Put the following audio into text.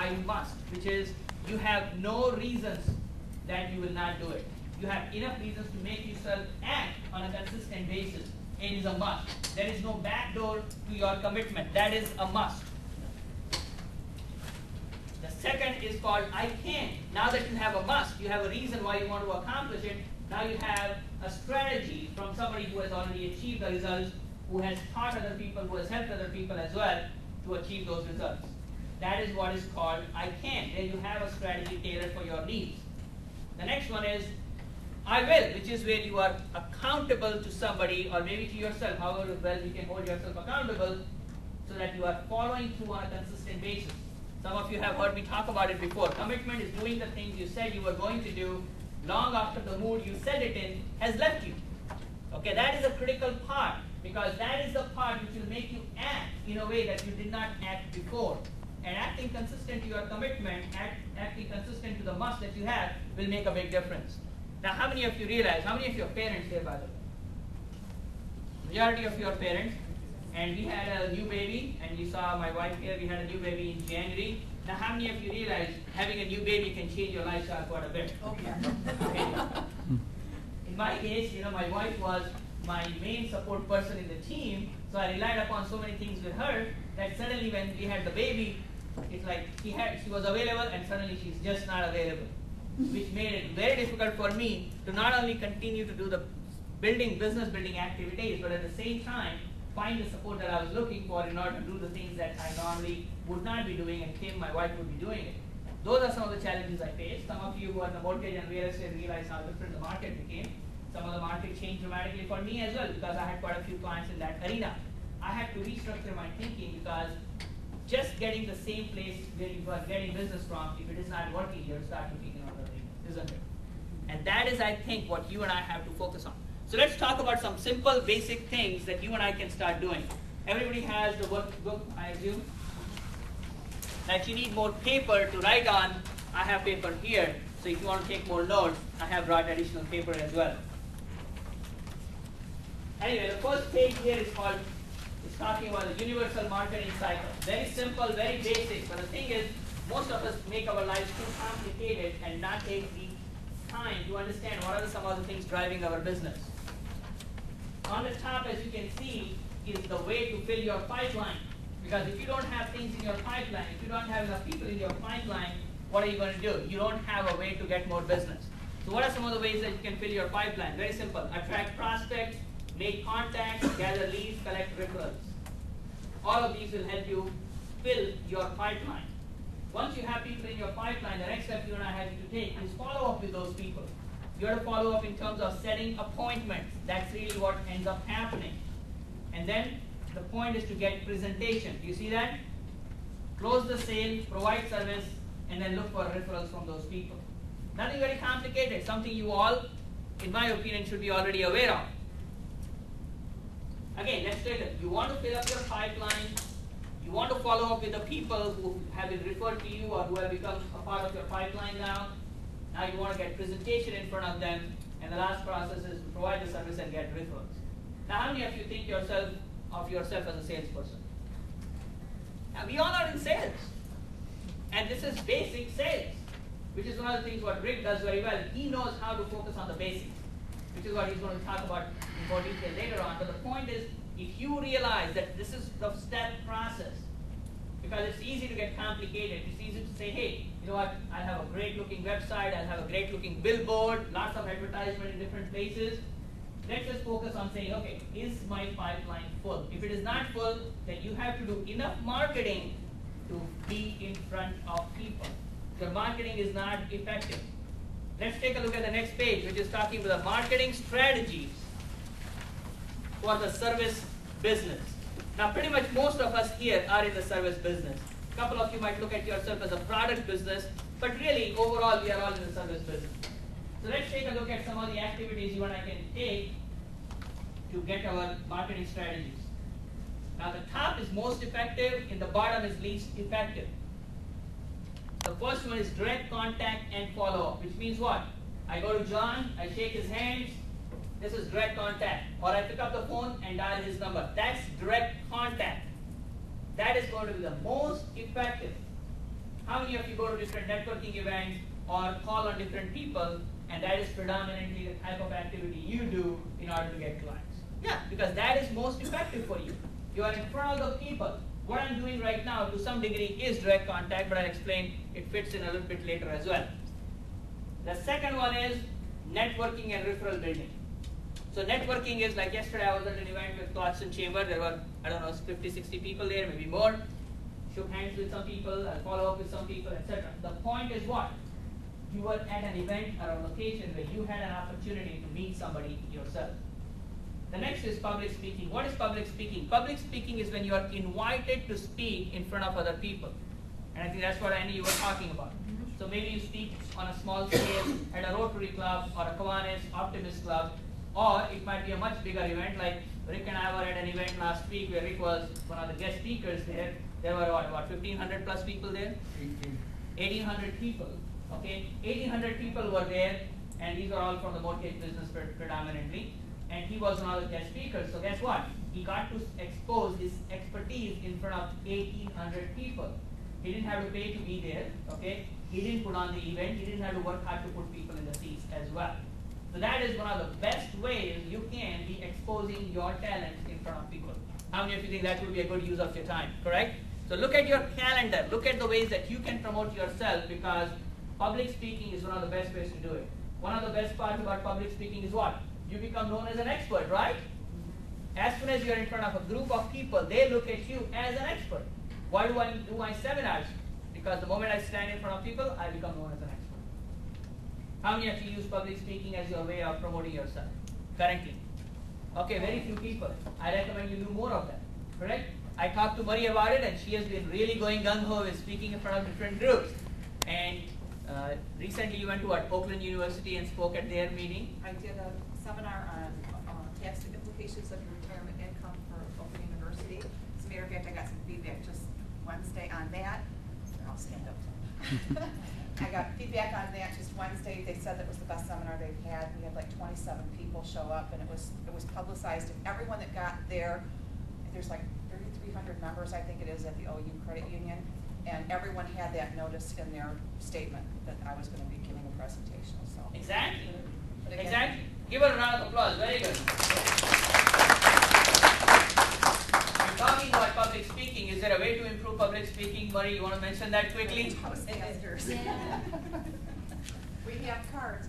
I must, which is you have no reasons that you will not do it. You have enough reasons to make yourself act on a consistent basis. It is a must. There is no backdoor to your commitment. That is a must. The second is called I can. Now that you have a must, you have a reason why you want to accomplish it. Now you have a strategy from somebody who has already achieved the results, who has taught other people, who has helped other people as well to achieve those results. That is what is called I can. Then you have a strategy tailored for your needs. The next one is I will, which is where you are accountable to somebody or maybe to yourself, however well you can hold yourself accountable so that you are following through on a consistent basis. Some of you have heard me talk about it before. Commitment is doing the things you said you were going to do long after the mood you said it in has left you. Okay, that is a critical part because that is the part which will make you act in a way that you did not act before. And acting consistent to your commitment, acting consistent to the must that you have will make a big difference. Now, how many of you realize, how many of your parents here, by the way? Majority of your parents. And we had a new baby, and you saw my wife here, we had a new baby in January. Now, how many of you realize having a new baby can change your lifestyle quite a bit? Okay. In my case, my wife was my main support person in the team, so I relied upon so many things with her that suddenly when we had the baby, it's like she was available and suddenly she's just not available, which made it very difficult for me to not only continue to do the business building activities, but at the same time find the support that I was looking for in order to do the things that I normally would not be doing and Kim, my wife, would be doing it. Those are some of the challenges I faced. Some of you who are in the mortgage and real estate realize how different the market became. Some of the market changed dramatically for me as well because I had quite a few clients in that arena. I had to restructure my thinking because just getting the same place where you are getting business from, if it is not working, you'll start looking in other areas, isn't it? And that is, I think, what you and I have to focus on. So let's talk about some simple, basic things that you and I can start doing. Everybody has the workbook, I assume. Now, if you need more paper to write on, I have paper here. So if you want to take more notes, I have brought additional paper as well. Anyway, the first page here is talking about the universal marketing cycle. Very simple, very basic. But the thing is, most of us make our lives too complicated and not take the time to understand what are some of the things driving our business. On the top, as you can see, is the way to fill your pipeline. Because if you don't have things in your pipeline, if you don't have enough people in your pipeline, what are you going to do? You don't have a way to get more business. So what are some of the ways that you can fill your pipeline? Very simple. Attract prospects, make contacts, gather leads, collect referrals. All of these will help you fill your pipeline. Once you have people in your pipeline, the next step you and I have to take is follow up with those people. You have to follow up in terms of setting appointments. That's really what ends up happening. And then the point is to get presentation. Do you see that? Close the sale, provide service, and then look for referrals from those people. Nothing very complicated. Something you all, in my opinion, should be already aware of. Again, let's take it. You want to fill up your pipeline. You want to follow up with the people who have been referred to you or who have become a part of your pipeline now. Now you want to get presentation in front of them. And the last process is to provide the service and get referrals. Now, how many of you think of yourself as a salesperson? Now, we all are in sales. And this is basic sales, which is one of the things what Rick does very well. He knows how to focus on the basics, which is what he's going to talk about in more detail later on. But the point is, if you realize that this is the step process, because it's easy to get complicated. It's easy to say, hey, you know what, I have a great looking website, I have a great looking billboard, lots of advertisement in different places. Let's just focus on saying, okay, is my pipeline full? If it is not full, then you have to do enough marketing to be in front of people. Your marketing is not effective. Let's take a look at the next page, which is talking about the marketing strategies for the service business. Now, pretty much most of us here are in the service business. A couple of you might look at yourself as a product business, but really, overall, we are all in the service business. So let's take a look at some of the activities you and I can take to get our marketing strategies. Now, the top is most effective, and the bottom is least effective. The first one is direct contact and follow-up, which means what? I go to John, I shake his hands. This is direct contact. Or I pick up the phone and dial his number. That's direct contact. That is going to be the most effective. How many of you go to different networking events or call on different people, and that is predominantly the type of activity you do in order to get clients? Yeah, because that is most effective for you. You are in front of the people. What I'm doing right now, to some degree, is direct contact, but I'll explain it fits in a little bit later as well. The second one is networking and referral building. So networking is like yesterday I was at an event with Clarkson Chamber. There were, I don't know, 50, 60 people there, maybe more. Shook hands with some people, I'll follow up with some people, etc. The point is what? You were at an event or a location where you had an opportunity to meet somebody yourself. The next is public speaking. What is public speaking? Public speaking is when you are invited to speak in front of other people. And I think that's what Annie you were talking about. So maybe you speak on a small scale at a Rotary Club or a Kiwanis Optimist Club, or it might be a much bigger event, like Rick and I were at an event last week where Rick was one of the guest speakers there. There were what, 1,500 plus people there? 1,800 people. Okay, 1,800 people were there, and these are all from the mortgage business predominantly. And he was one of the guest speakers. So guess what? He got to expose his expertise in front of 1,800 people. He didn't have to pay to be there. Okay, he didn't put on the event. He didn't have to work hard to put people in the seats as well. So that is one of the best ways you can be exposing your talent in front of people. How many of you think that would be a good use of your time? Correct? So look at your calendar. Look at the ways that you can promote yourself, because public speaking is one of the best ways to do it. One of the best parts about public speaking is what? You become known as an expert, right? As soon as you're in front of a group of people, they look at you as an expert. Why do I do my seminars? Because the moment I stand in front of people, I become known as an expert. How many of you use public speaking as your way of promoting yourself currently? Okay, very few people. I recommend you do more of that, correct? I talked to Marie about it, and she has been really going gung-ho with speaking in front of different groups. And recently you went to what, Oakland University and spoke at their meeting? I did a seminar on tax implications of your retirement income for Oakland University. As a matter of fact, I got some feedback just Wednesday on that. I'll stand up. I got feedback on that just Wednesday. They said that was the best seminar they've had. We had like 27 people show up, and it was publicized. And everyone that got there, there's like 3,300 members, I think it is, at the OU Credit Union, and everyone had that notice in their statement that I was going to be giving a presentation. So exactly, again, exactly. Give her a round of applause. Very good. We're talking about public speaking. Is there a way to improve public speaking, Marie? You want to mention that quickly? Toastmasters. We have cards.